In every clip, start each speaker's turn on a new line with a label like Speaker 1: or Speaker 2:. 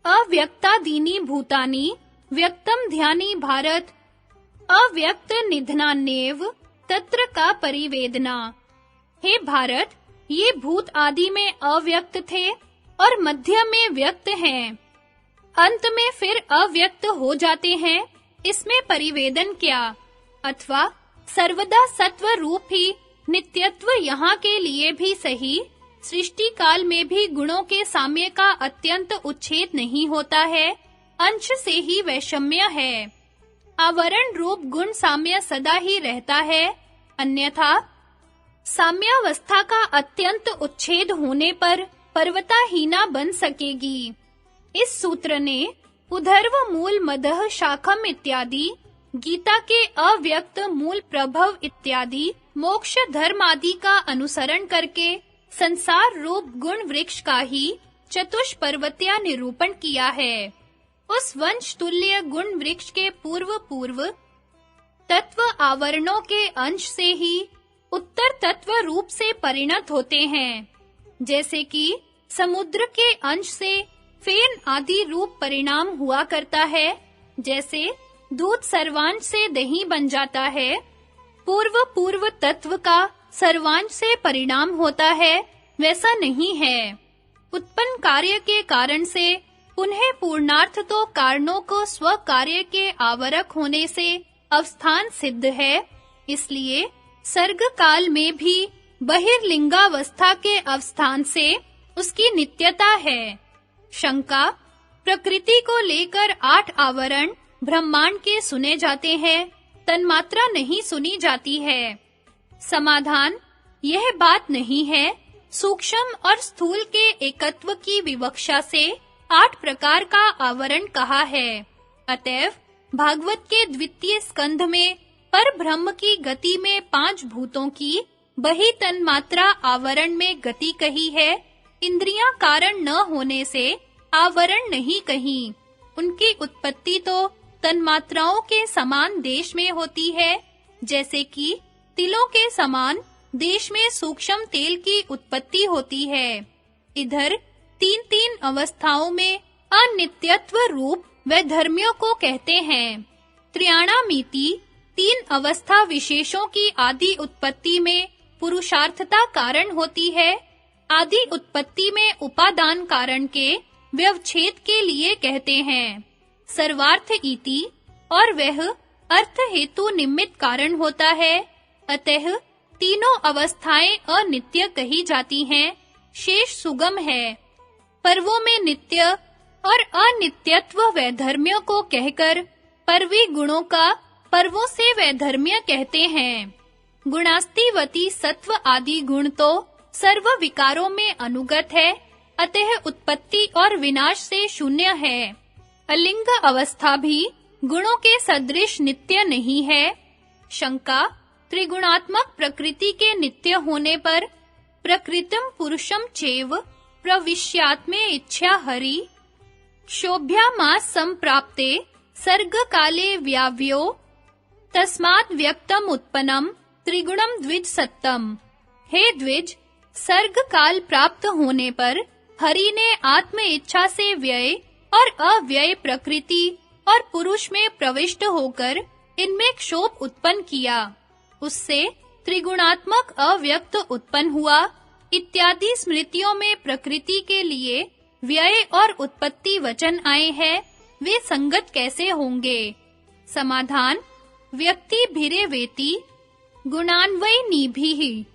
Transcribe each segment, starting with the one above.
Speaker 1: अव्यक्तादीनि भूतानि व्यक्तम ध्यानि भारत अव्यक्त निधनान्येव तत्र का परिवेदना। हे भारत, ये भूत आदि में अव्यक्त थे और मध्य में व्यक्त हैं, अंत में फिर अव्यक्त हो जाते हैं, इसमें परिवेदन क्या। अथवा सर्वदा सत्व रूप ही नित्यत्व यहाँ के लिए भी सही, सृष्टि काल में भी गुणों के साम्य का अत्यंत उच्छेद नहीं होता है, अंश से ही वैषम्य है। आवरण रूप गुण साम्य सदा ही रहता है, अन्यथा साम्यावस्था का अत्यंत उच्छेद होने पर पर्वताहीना बन सकेगी। इस सूत्र ने उधर्व मूल मदह शाखम इत्यादि, गीता के अव्यक्त मूल प्रभव इत्यादि मोक्ष धर्म आदि का अनुसरण करके संसार रूप गुण वृक्ष का ही चतुष्पर्वत्या निरूपण किया है। उस वंश तुल्य गुण वृक्ष के पूर्व तत्व आवरणों के अंश से ही उत्तर तत्व रूप से परिणत होते हैं, जैसे कि समुद्र के अंश से फेन आदि रूप परिणाम हुआ करता है, जैसे दूध सर्वांश से दही बन जाता है, पूर्व तत्व का सर्वांश से परिणाम होता है, वैसा नहीं है। उत्पन्न कार्य के कारण से पुनः पूर्णार्थ तो कारणों को स्व कार्य के आवरक होने से अवस्थान सिद्ध है, इसलिए सर्ग काल में भी बहिर्लिंगावस्था के अवस्थान से उसकी नित्यता है। शंका, प्रकृति को लेकर 8 आवरण ब्रह्मांड के सुने जाते हैं, तन्मात्रा नहीं सुनी जाती है। समाधान, यह बात नहीं है। सूक्ष्म और स्थूल के एकत्व की विवक्षा से 8 प्रकार का आवरण कहा है। अतएव भागवत के द्वितीय स्कंध में पर ब्रह्म की गति में 5 भूतों की बही तन्मात्रा आवरण में गति कही है। इंद्रियां कारण न होने से आवरण नहीं कही। उनकी उत्पत्ति तो तन्मात्राओं के समान देश में होती है, जैसे कि तिलों के समान देश में सूक्ष्म तेल की उत्पत्ति होती है। इधर 3-3 अवस्थाओं में अनित्यत्व रूप वैधर्म्यों को कहते हैं। त्रियाणामीति 3 अवस्था विशेषों की आदि उत्पत्ति में पुरुषार्थता कारण होती है। आदि उत्पत्ति में उपादान कारण के व्यवच्छेद के लिए कहते हैं। सर्वार्थ इति, और वह अर्थ हेतु निमित्त कारण होता है। अतः तीनों अवस्थाएं अनित्य कही जाती हैं, शेष सुगम है। पर्वों में नित्य और अनित्यत्व वैधर्म्य को कहकर पर्वी गुणों का पर्वों से वैधर्म्य कहते हैं। गुणास्तिवती सत्व आदि गुण तो सर्व विकारों में अनुगत है, अतः उत्पत्ति और विनाश से शून्य है। अलिंग अवस्था भी गुणों के सदृश नित्य नहीं है। शंका, त्रिगुणात्मक प्रकृति के नित्य होने पर प्रकृतिम पुरुषम चैव प्रविश्यात्मे इच्छा हरि शोभ्यामास संप्राप्ते सर्ग काले व्याव्यो तस्मात् व्यक्तम उत्पन्नम त्रिगुणम द्विज सत्तम। हे द्विज, सर्ग काल प्राप्त होने पर हरि ने आत्म इच्छा से व्यय और अव्यय प्रकृति और पुरुष में प्रविष्ट होकर इनमें क्षोभ उत्पन्न किया। उससे त्रिगुणात्मक अव्यक्त उत्पन्न हुआ। इत्यादि स्मृतियों में प्रकृति के लिए व्यय और उत्पत्ति वचन आए हैं, वे संगत कैसे होंगे? समाधान, व्यक्ति भिरे वेति गुणान्वय निभिहि।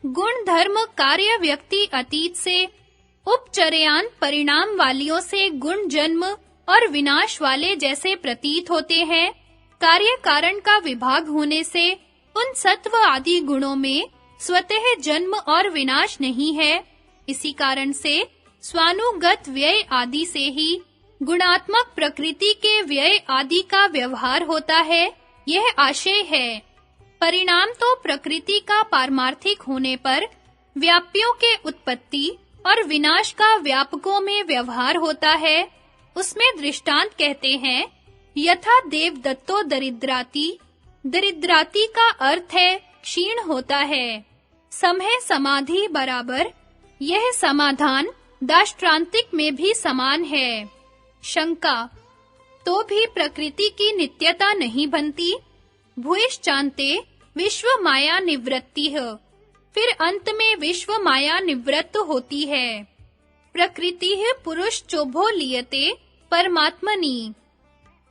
Speaker 1: गुण धर्म कार्य व्यक्ति अतीत से उपचर्यान परिणाम वालियों से गुण जन्म और विनाश वाले जैसे प्रतीत होते हैं। कार्य कारण का विभाग होने से उन सत्व आदि गुणों में स्वतः जन्म और विनाश नहीं है। इसी कारण से स्वानुगत व्यय आदि से ही गुणात्मक प्रकृति के व्यय आदि का व्यवहार होता है, यह आशय है। परिणाम तो प्रकृति का पारमार्थिक होने पर व्याप्यों के उत्पत्ति और विनाश का व्यापकों में व्यवहार होता है। उसमें दृष्टांत कहते हैं, यथा देवदत्तो दरिद्राति। दरिद्राति का अर्थ है क्षीण होता है। समह समाधि बराबर। यह समाधान दाष्टान्तिक में भी समान है। शंका, तो भी प्रकृति की नित्यता नहीं बनती? भूयश्चान्ते विश्व माया निवृत्ति है, फिर अंत में विश्व माया निवृत्त होती है। प्रकृति है पुरुष चोभो लियते परमात्मनि।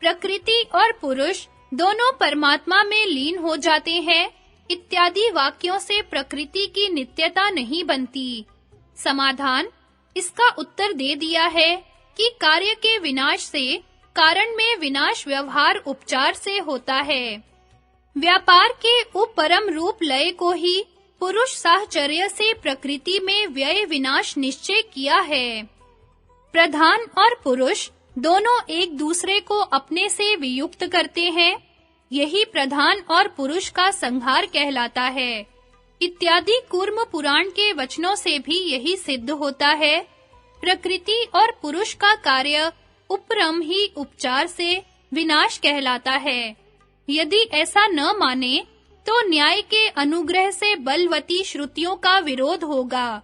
Speaker 1: प्रकृति और पुरुष दोनों परमात्मा में लीन हो जाते हैं इत्यादि वाक्यों से प्रकृति की नित्यता नहीं बनती। समाधान, इसका उत्तर दे दिया है कि कार्य के विनाश से कारण में विनाश व्यवहार उपचार से होता है। व्यापार के उपरम रूप लय को ही पुरुष साहचर्य से प्रकृति में व्यय विनाश निश्चय किया है। प्रधान और पुरुष दोनों एक दूसरे को अपने से वियुक्त करते हैं, यही प्रधान और पुरुष का संहार कहलाता है। इत्यादि कूर्म पुराण के वचनों से भी यही सिद्ध होता है। प्रकृति और पुरुष का कार्य उपरम ही उपचार से विनाश कहलाता है। यदि ऐसा न माने तो न्याय के अनुग्रह से बलवती श्रुतियों का विरोध होगा।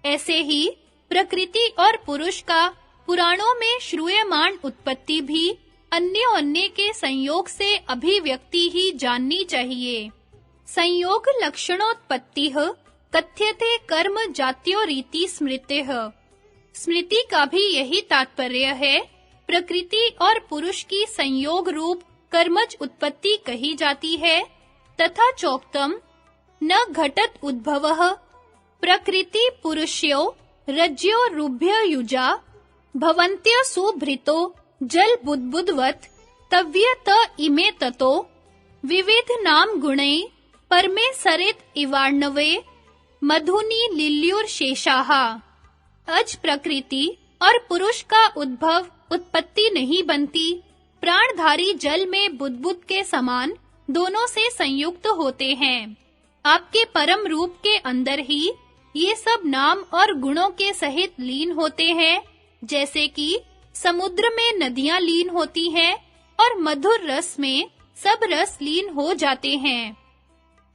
Speaker 1: ऐसे ही प्रकृति और पुरुष का पुराणों में श्रूयमाण उत्पत्ति भी अन्योन्य के संयोग से अभिव्यक्ति ही जाननी चाहिए। संयोग लक्षणोत्पत्तिः कथ्यते कर्म जात्यो रीति स्मृतिः। स्मृति का भी यही तात्पर्य है। प्रकृति और पुरुष की संयोग रूप कर्मज उत्पत्ति कही जाती है। तथा चोक्तम न घटत उद्भवः प्रकृति पुरुष्यो रज्यो रुभ्य युजा भवन्त्य सुभृतो जल बुद्बुद्वत् तव्यत इमे ततो विविध नाम गुणै परमे सरित इवार्णवे मधुनि लिल्युर शेषाः। अज प्रकृति और पुरुष का उद्भव उत्पत्ति नहीं बनती। प्राणधारी जल में बुद्बुद के समान दोनों से संयुक्त होते हैं। आपके परम रूप के अंदर ही ये सब नाम और गुणों के सहित लीन होते हैं, जैसे कि समुद्र में नदियां लीन होती हैं और मधुर रस में सब रस लीन हो जाते हैं।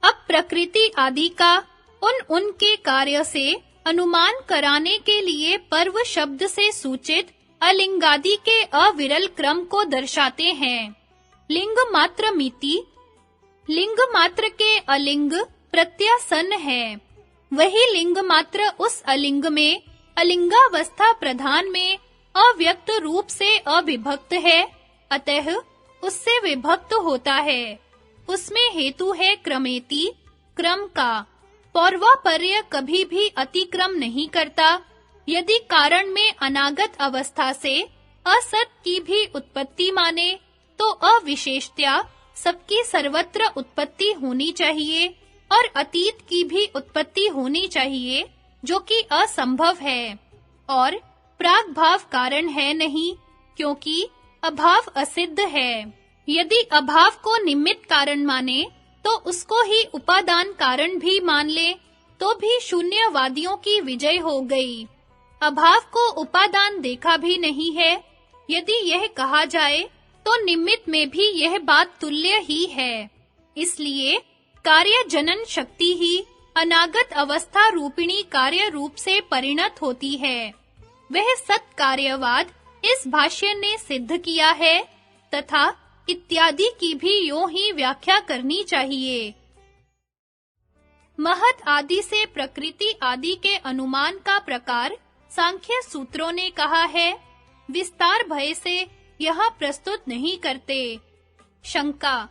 Speaker 1: अब प्रकृति आदि का उनके कार्य से अनुमान कराने के लिए पर्व शब्द से सूचित अलिंगादि के अविरल क्रम को दर्शाते हैं। लिंग मात्र मिति, लिंग मात्र के अलिंग प्रत्यासन्न है। वही लिंग मात्र उस अलिंग में अलिंगावस्था प्रधान में अव्यक्त रूप से अविभक्त है, अतः उससे विभक्त होता है। उसमें हेतु है क्रमेति, क्रम का। पौर्वापर्य कभी भी अतिक्रम नहीं करता। यदि कारण में अनागत अवस्था से असत की भी उत्पत्ति माने तो अविशेषत्या सबकी सर्वत्र उत्पत्ति होनी चाहिए और अतीत की भी उत्पत्ति होनी चाहिए, जो कि असंभव है और प्रागभाव कारण है नहीं, क्योंकि अभाव असिद्ध है। यदि अभाव को निमित्त कारण माने तो उसको ही उपादान कारण भी मान ले तो भी शून्यवादियों की विजय हो गई। अभाव को उपादान देखा भी नहीं है। यदि यह कहा जाए तो निमित्त में भी यह बात तुल्य ही है। इसलिए कार्य जनन शक्ति ही अनागत अवस्था रूपिणी कार्य रूप से परिणत होती है। वह सत कार्यवाद इस भाष्य ने सिद्ध किया है तथा इत्यादि की भी यों ही व्याख्या करनी चाहिए। महत आदि से प्रकृति आदि के अनुमान का प्रकार सांख्य सूत्रों ने कहा है, विस्तार भय से यहाँ प्रस्तुत नहीं करते। शंका,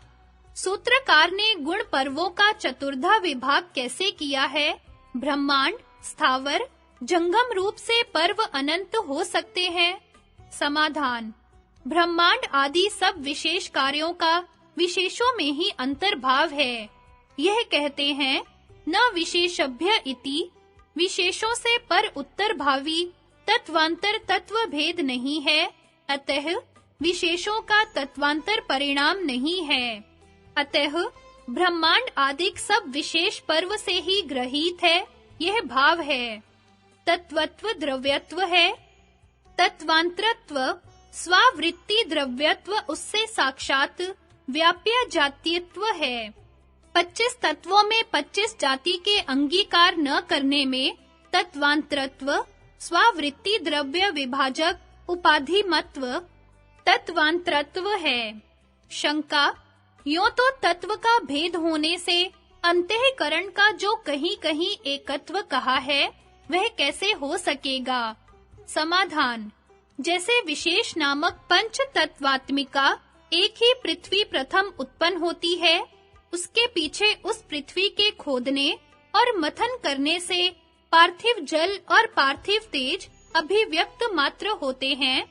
Speaker 1: सूत्रकार ने गुण पर्वों का चतुर्धा विभाग कैसे किया है? ब्रह्मांड, स्थावर, जंगम रूप से पर्व अनंत हो सकते हैं। समाधान, ब्रह्मांड आदि सब विशेष कार्यों का विशेषों में ही अंतर्भाव है। यह कहते हैं न विशेषभ्य इति, विशेषों से पर उत्तरभावी तत्वांतर तत्व भेद नहीं है, अतः विशेषों का तत्वांतर परिणाम नहीं है। अतः ब्रह्मांड आदिक सब विशेष पर्व से ही ग्रहीत है, यह भाव है। तत्वत्व द्रव्यत्व है, तत्वांतरत्व स्वावृत्ति द्रव्यत्व उससे साक्षात व्याप्य जातीयत्व है। 25 तत्वों में 25 जाति के अंगीकार न करने में तत्वांतरत्व स्वावृत्ति द्रव्य विभाजक उपाधिमत्व तत्वांतरत्व है। शंका, यूं तो तत्व का भेद होने से अंतःकरण का जो कहीं-कहीं एकत्व कहा है, वह कैसे हो सकेगा? समाधान, जैसे विशेष नामक पंच तत्वात्मिका एक ही पृथ्वी प्रथम उत्पन्न होती है, उसके पीछे उस पृथ्वी के खोदने और मथन करने से पार्थिव जल और पार्थिव तेज अभिव्यक्त मात्र होते हैं,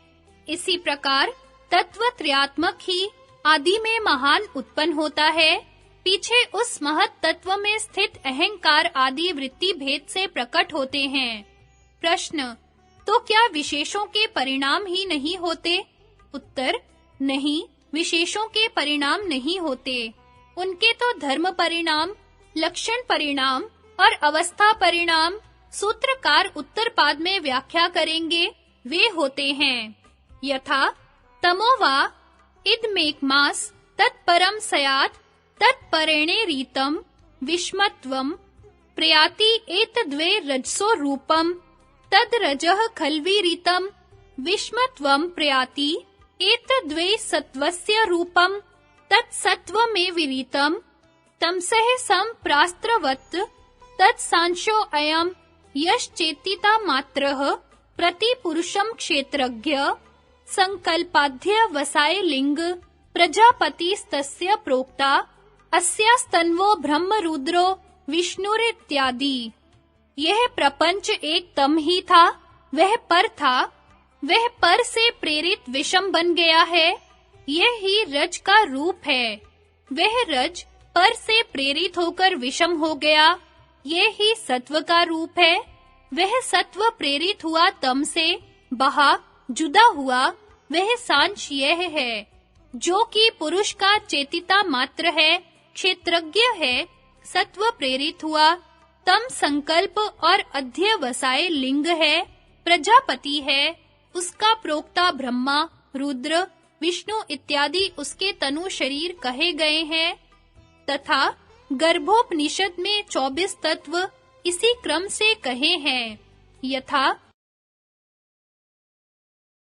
Speaker 1: इसी प्रकार तत्व त्रयात्मक ही आदि में महान उत्पन्न होता है, पीछे उस महत तत्व में स्थित अहंकार आदि वृत्ति भेद से प्रकट होते हैं। प्रश्न, तो क्या विशेषों के परिणाम ही नहीं होते? उत्तर, नहीं, विशेषों के परिणाम नहीं होते। उनके तो धर्म परिणाम, लक्षण परिणाम और अवस्था परिणाम सूत्रकार उत्तर पाद में व्याख्या करेंगे, वे होते हैं। यथा तमोवा इदमेकमास तत्परम सयात तत्परेणे रीतम विष्मत्वम प्रयाति एतद्वे रजसो रूपम तद रजः खल्वीरितम विष्मत्वम प्रयाति एतद्वे सत्वस्य रूपम तत्सत्वमे विरीतम तमसः संप्रास्त्रवत् तत्सांशो अयम यश्चेतिता मात्रः प्रतिपुरुषम क्षेत्रज्ञ संकल्पाध्य वसाय लिंग प्रजापतिस्तस्य प्रोक्ता अस्यास्तन्वो ब्रह्मरुद्रो विष्णुरित्यादि। यह प्रपंच एक तम ही था, वह पर था, वह पर से प्रेरित विषम बन गया है, यह ही रज का रूप है। वह रज पर से प्रेरित होकर विषम हो गया, यह ही सत्व का रूप है। वह सत्व प्रेरित हुआ तम से, बहा, जुदा हुआ, वह सांश यह है, जो कि पुरुष का चेतिता मात्र है, क्षेत्रज्ञ है, सत्व प्रेरित हुआ, तम संकल्प और अध्यवसाय लिंग है, प्रजापति है, उसका प्रोक्ता ब्रह्मा, रुद्र, विष्णु इत्यादि उसके तनु शरीर कहे गए हैं, तथा गर्भोपनिषद में 24 तत्व इसी क्रम से कहे हैं। यथा